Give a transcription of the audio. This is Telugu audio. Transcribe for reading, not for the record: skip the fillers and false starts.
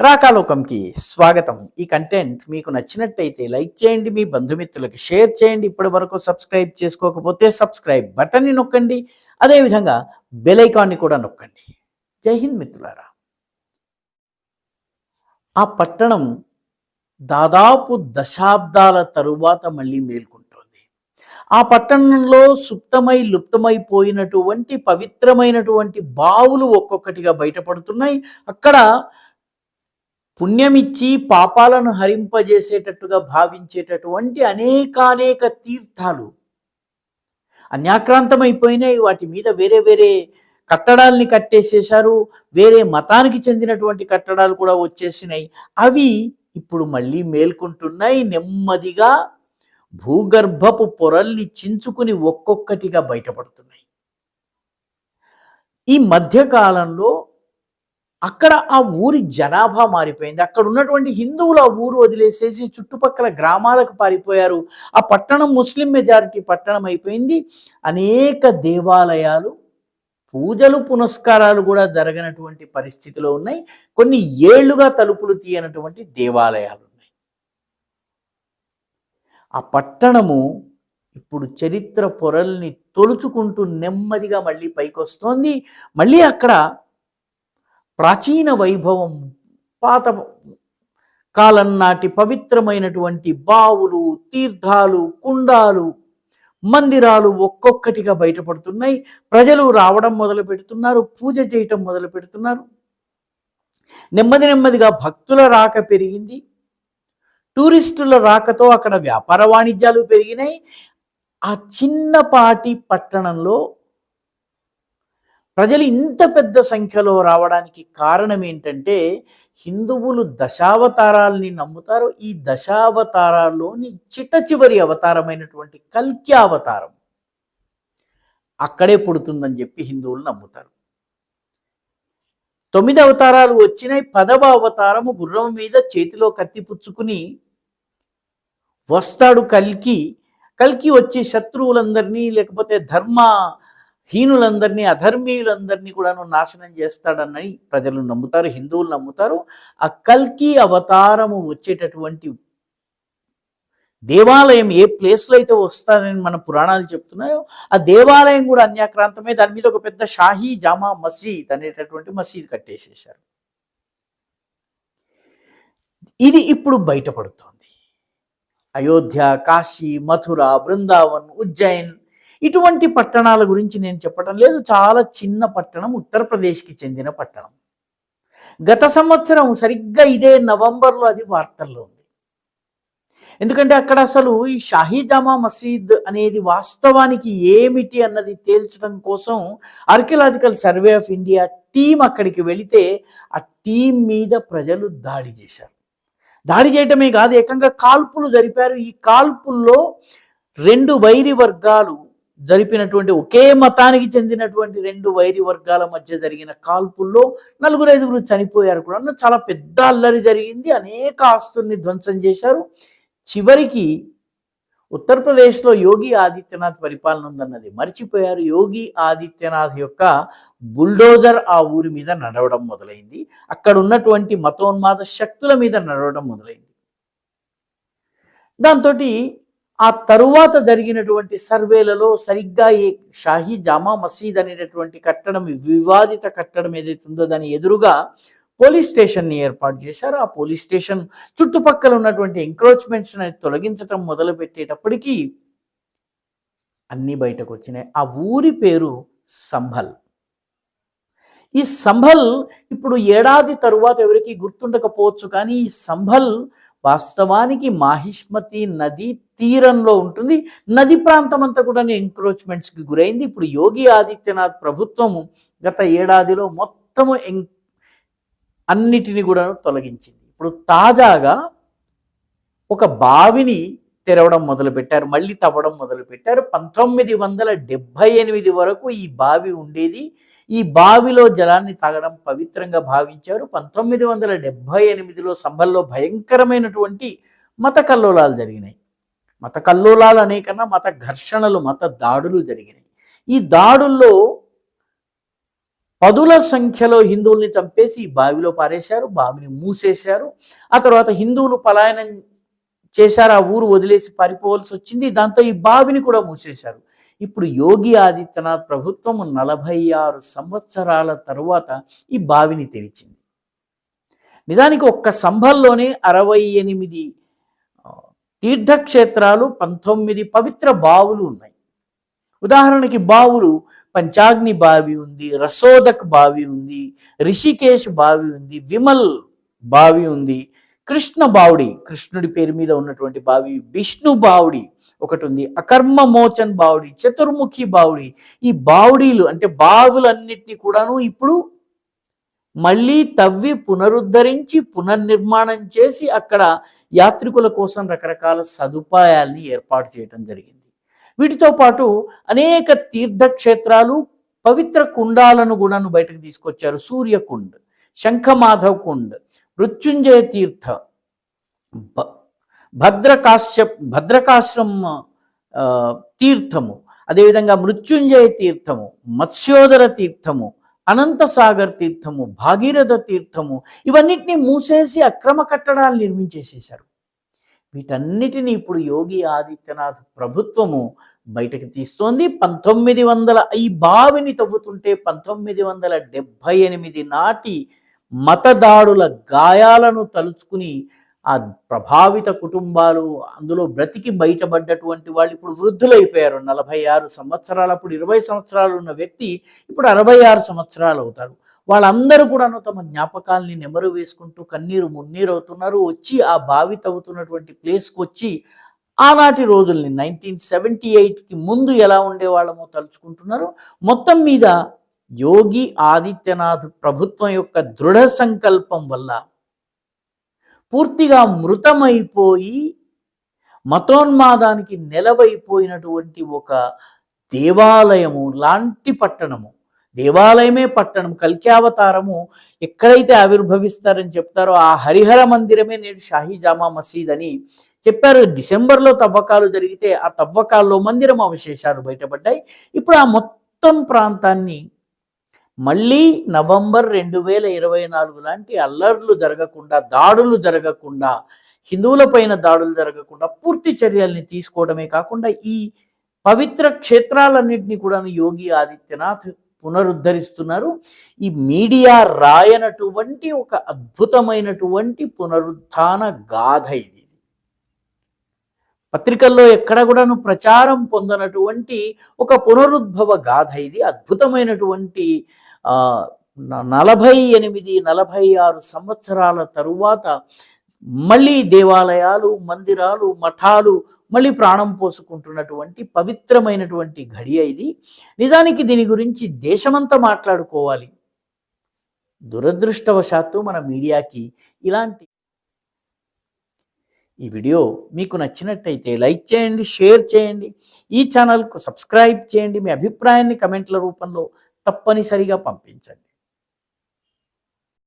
రాకాలోకంకి స్వాగతం. ఈ కంటెంట్ మీకు నచ్చినట్టయితే లైక్ చేయండి, మీ బంధుమిత్రులకు షేర్ చేయండి. ఇప్పటి వరకు సబ్స్క్రైబ్ చేసుకోకపోతే సబ్స్క్రైబ్ బటన్ని నొక్కండి. అదేవిధంగా బెల్ ఐకాన్ని కూడా నొక్కండి. జై హింద్ మిత్రులారా. ఆ పట్టణం దాదాపు దశాబ్దాల తరువాత మళ్ళీ మేల్కొంటోంది. ఆ పట్టణంలో లుప్తమైపోయినటువంటి పవిత్రమైనటువంటి బావులు ఒక్కొక్కటిగా బయటపడుతున్నాయి. అక్కడ పుణ్యమిచ్చి పాపాలను హరింపజేసేటట్టుగా భావించేటటువంటి అనేకానేక తీర్థాలు అన్యాక్రాంతమైపోయినాయి. వాటి మీద వేరే వేరే కట్టడాల్ని కట్టేసేశారు. వేరే మతానికి చెందినటువంటి కట్టడాలు కూడా వచ్చేసినాయి. అవి ఇప్పుడు మళ్ళీ మేల్కొంటున్నాయి. నెమ్మదిగా భూగర్భపు పొరల్ని చించుకుని ఒక్కొక్కటిగా బయటపడుతున్నాయి. ఈ మధ్యకాలంలో అక్కడ ఆ ఊరి జనాభా మారిపోయింది. అక్కడ ఉన్నటువంటి హిందువులు ఆ ఊరు వదిలేసేసి చుట్టుపక్కల గ్రామాలకు పారిపోయారు. ఆ పట్టణం ముస్లిం మెజారిటీ పట్టణం అయిపోయింది. అనేక దేవాలయాలు, పూజలు పునస్కారాలు కూడా జరగనటువంటి పరిస్థితిలో ఉన్నాయి. కొన్ని ఏళ్లుగా తలుపులు తీయనటువంటి దేవాలయాలు ఉన్నాయి. ఆ పట్టణము ఇప్పుడు చరిత్ర పొరల్ని తొలుచుకుంటూ నెమ్మదిగా మళ్ళీ పైకొస్తోంది. మళ్ళీ అక్కడ ప్రాచీన వైభవం, పాత కాలం నాటి పవిత్రమైనటువంటి బావులు, తీర్థాలు, కుండాలు, మందిరాలు ఒక్కొక్కటిగా బయటపడుతున్నాయి. ప్రజలు రావడం మొదలు పెడుతున్నారు, పూజ చేయటం మొదలు పెడుతున్నారు. నెమ్మదిగా భక్తుల రాక పెరిగింది. టూరిస్టుల రాకతో అక్కడ వ్యాపార వాణిజ్యాలు పెరిగినాయి. ఆ చిన్నపాటి పట్టణంలో ప్రజలు ఇంత పెద్ద సంఖ్యలో రావడానికి కారణం ఏంటంటే, హిందువులు దశావతారాల్ని నమ్ముతారు. ఈ దశావతారాల్లోని చిట్ట అవతారమైనటువంటి కల్కి అవతారం అక్కడే పుడుతుందని చెప్పి హిందువులు నమ్ముతారు. 9 అవతారాలు వచ్చినాయి. 10వ అవతారము గుర్రం మీద చేతిలో కత్తి పుచ్చుకుని వస్తాడు కల్కి. కల్కి వచ్చి శత్రువులందరినీ, లేకపోతే హీనులందరినీ, అధర్మీయులందరినీ కూడాను నాశనం చేస్తాడని ప్రజలు నమ్ముతారు, హిందువులు నమ్ముతారు. ఆ కల్కి అవతారము వచ్చేటటువంటి దేవాలయం ఏ ప్లేస్లో అయితే వస్తారని మన పురాణాలు చెప్తున్నాయో, ఆ దేవాలయం కూడా అన్యాక్రాంతమే. దాని మీద ఒక పెద్ద షాహీ జామా మసీద్ అనేటటువంటి మసీద్ కట్టేసేశారు. ఇది ఇప్పుడు బయటపడుతోంది. అయోధ్య, కాశీ, మథుర, బృందావన్, ఉజ్జయిన్ ఇటువంటి పట్టణాల గురించి నేను చెప్పడం లేదు. చాలా చిన్న పట్టణం, ఉత్తరప్రదేశ్కి చెందిన పట్టణం. గత సంవత్సరం సరిగ్గా ఇదే నవంబర్లో అది వార్తల్లో ఉంది. ఎందుకంటే అక్కడ అసలు ఈ షాహీ జామా మసీద్ అనేది వాస్తవానికి ఏమిటి అన్నది తేల్చడం కోసం archaeological survey of India team అక్కడికి వెళితే ఆ టీం మీద ప్రజలు దాడి చేశారు. దాడి చేయటమే కాదు, ఏకంగా కాల్పులు జరిపారు. ఈ కాల్పుల్లో 2 వైరి వర్గాలు జరిపినటువంటి, ఒకే మతానికి చెందినటువంటి 2 వైరి వర్గాల మధ్య జరిగిన కాల్పుల్లో 4-5 చనిపోయారు కూడా. చాలా పెద్ద అల్లరి జరిగింది. అనేక ఆస్తుల్ని ధ్వంసం చేశారు. చివరికి ఉత్తరప్రదేశ్లో యోగి ఆదిత్యనాథ్ పరిపాలన ఉందన్నది మర్చిపోయారు. యోగి ఆదిత్యనాథ్ యొక్క బుల్డోజర్ ఆ ఊరి మీద నడవడం మొదలైంది. అక్కడ ఉన్నటువంటి మతోన్మాద శక్తుల మీద నడవడం మొదలైంది. దాంతో ఆ తరువాత జరిగినటువంటి సర్వేలలో సరిగ్గా ఈ షాహీ జామా మసీద్ అనేటటువంటి కట్టడం, వివాదిత కట్టడం ఏదైతే ఉందో దాని ఎదురుగా పోలీస్ స్టేషన్ని ఏర్పాటు చేశారు. ఆ పోలీస్ స్టేషన్ చుట్టుపక్కల ఉన్నటువంటి ఎంక్రోచ్మెంట్స్ తొలగించడం మొదలు పెట్టేటప్పటికీ అన్నీ బయటకు వచ్చినాయి. ఆ ఊరి పేరు సంభల్. ఈ సంభల్ ఇప్పుడు ఏడాది తరువాత ఎవరికి గుర్తుండకపోవచ్చు, కానీ ఈ సంభల్ వాస్తవానికి మాహిష్మతి నది తీరంలో ఉంటుంది. నది ప్రాంతం అంతా కూడా ఎంక్రోచ్మెంట్స్కి గురైంది. ఇప్పుడు యోగి ఆదిత్యనాథ్ ప్రభుత్వము గత ఏడాదిలో మొత్తము అన్నిటిని కూడా తొలగించింది. ఇప్పుడు తాజాగా ఒక బావిని తెరవడం మొదలుపెట్టారు, మళ్ళీ తవ్వడం మొదలుపెట్టారు. 1978 వరకు ఈ బావి ఉండేది. ఈ బావిలో జలాన్ని తాగడం పవిత్రంగా భావించారు. 1978లో సంభల్లో భయంకరమైనటువంటి మత కల్లోలాలు జరిగినాయి. మత కల్లోలాలు అనేకన్నా మత ఘర్షణలు, మత దాడులు జరిగినాయి. ఈ దాడుల్లో పదుల సంఖ్యలో హిందువుల్ని చంపేసి ఈ బావిలో పారేశారు, బావిని మూసేశారు. ఆ తర్వాత హిందువులు పలాయనం చేశారు, ఆ ఊరు వదిలేసి పారిపోవలసి వచ్చింది. దాంతో ఈ బావిని కూడా మూసేశారు. ఇప్పుడు యోగి ఆదిత్యనాథ్ ప్రభుత్వం 46 సంవత్సరాల తరువాత ఈ బావిని తెరిచింది. నిజానికి ఒక్క సంభల్లోనే 68 తీర్థక్షేత్రాలు, 19 పవిత్ర బావులు ఉన్నాయి. ఉదాహరణకి బావులు పంచాగ్ని బావి ఉంది, రసోదక్ బావి ఉంది, రిషికేశ్ బావి ఉంది, విమల్ బావి ఉంది, కృష్ణ బావుడి కృష్ణుడి పేరు మీద ఉన్నటువంటి బావి, విష్ణు బావుడి ఒకటి ఉంది, అకర్మ మోచన్ బావుడి, చతుర్ముఖి బావుడి. ఈ బావుడీలు అంటే బావులన్నిటినీ కూడాను ఇప్పుడు మళ్ళీ తవ్వి పునరుద్ధరించి పునర్నిర్మాణం చేసి అక్కడ యాత్రికుల కోసం రకరకాల సదుపాయాల్ని ఏర్పాటు చేయడం జరిగింది. వీటితో పాటు అనేక తీర్థక్షేత్రాలు, పవిత్ర కుండాలను కూడా బయటకు తీసుకొచ్చారు. సూర్యకుండ్, శంఖమాధవ్ కుండ్, మృత్యుంజయ తీర్థ, భద్రకాశ్రమ తీర్థము, అదేవిధంగా మృత్యుంజయ తీర్థము, మత్స్యోదర తీర్థము, అనంతసాగర్ తీర్థము, భాగీరథ తీర్థము, ఇవన్నిటినీ మూసేసి అక్రమ కట్టడాలు నిర్మించేసేశారు. వీటన్నిటిని ఇప్పుడు యోగి ఆదిత్యనాథ్ ప్రభుత్వము బయటకు తీస్తోంది. 1900 ఈ బావిని తవ్వుతుంటే 1978 నాటి మతదాడుల గాయాలను తలుచుకుని ఆ ప్రభావిత కుటుంబాలు, అందులో బ్రతికి బయటపడ్డటువంటి వాళ్ళు ఇప్పుడు వృద్ధులైపోయారు. 46 సంవత్సరాలు, అప్పుడు 20 సంవత్సరాలు ఉన్న వ్యక్తి ఇప్పుడు 66 సంవత్సరాలు అవుతారు. వాళ్ళందరూ కూడాను తమ జ్ఞాపకాల్ని నెమరు వేసుకుంటూ కన్నీరు మున్నీరు అవుతున్నారు. వచ్చి ఆ బావి తవ్వుతున్నటువంటి ప్లేస్కి వచ్చి ఆనాటి రోజుల్ని 1978కి ముందు ఎలా ఉండేవాళ్ళమో తలుచుకుంటున్నారు. మొత్తం మీద యోగి ఆదిత్యనాథ్ ప్రభుత్వం యొక్క దృఢ సంకల్పం వల్ల పూర్తిగా మృతమైపోయి మతోన్మాదానికి నెలవైపోయినటువంటి ఒక దేవాలయము లాంటి పట్టణము, దేవాలయమే పట్టణం, కల్క్యావతారము ఎక్కడైతే ఆవిర్భవిస్తారని చెప్తారో ఆ హరిహర మందిరమే నేడు షాహీ జామా మసీద్ అని చెప్పారు. డిసెంబర్లో తవ్వకాలు జరిగితే ఆ తవ్వకాల్లో మందిరం అవశేషాలు బయటపడ్డాయి. ఇప్పుడు ఆ మొత్తం ప్రాంతాన్ని మళ్ళీ నవంబర్ 2024 లాంటి అల్లర్లు జరగకుండా, దాడులు జరగకుండా, హిందువులపైన దాడులు జరగకుండా పూర్తి చర్యల్ని తీసుకోవడమే కాకుండా ఈ పవిత్ర క్షేత్రాలన్నింటినీ కూడా యోగి ఆదిత్యనాథ్ పునరుద్ధరిస్తున్నారు. ఈ మీడియా రాయనటువంటి ఒక అద్భుతమైనటువంటి పునరుత్థాన గాథ ఇది. పత్రికల్లో ఎక్కడ కూడాను ప్రచారం పొందనటువంటి ఒక పునరుద్భవ గాథ ఇది. అద్భుతమైనటువంటి 48-46 సంవత్సరాల తరువాత మళ్ళీ దేవాలయాలు, మందిరాలు, మఠాలు మళ్ళీ ప్రాణం పోసుకుంటున్నటువంటి పవిత్రమైనటువంటి ఘడియ ఇది. నిజానికి దీని గురించి దేశమంతా మాట్లాడుకోవాలి. దురదృష్టవశాత్తు మన మీడియాకి ఇలాంటి ఈ వీడియో మీకు నచ్చినట్టయితే లైక్ చేయండి, షేర్ చేయండి, ఈ ఛానల్కు సబ్స్క్రైబ్ చేయండి. మీ అభిప్రాయాన్ని కమెంట్ల రూపంలో తప్పనిసరిగా పంపించండి.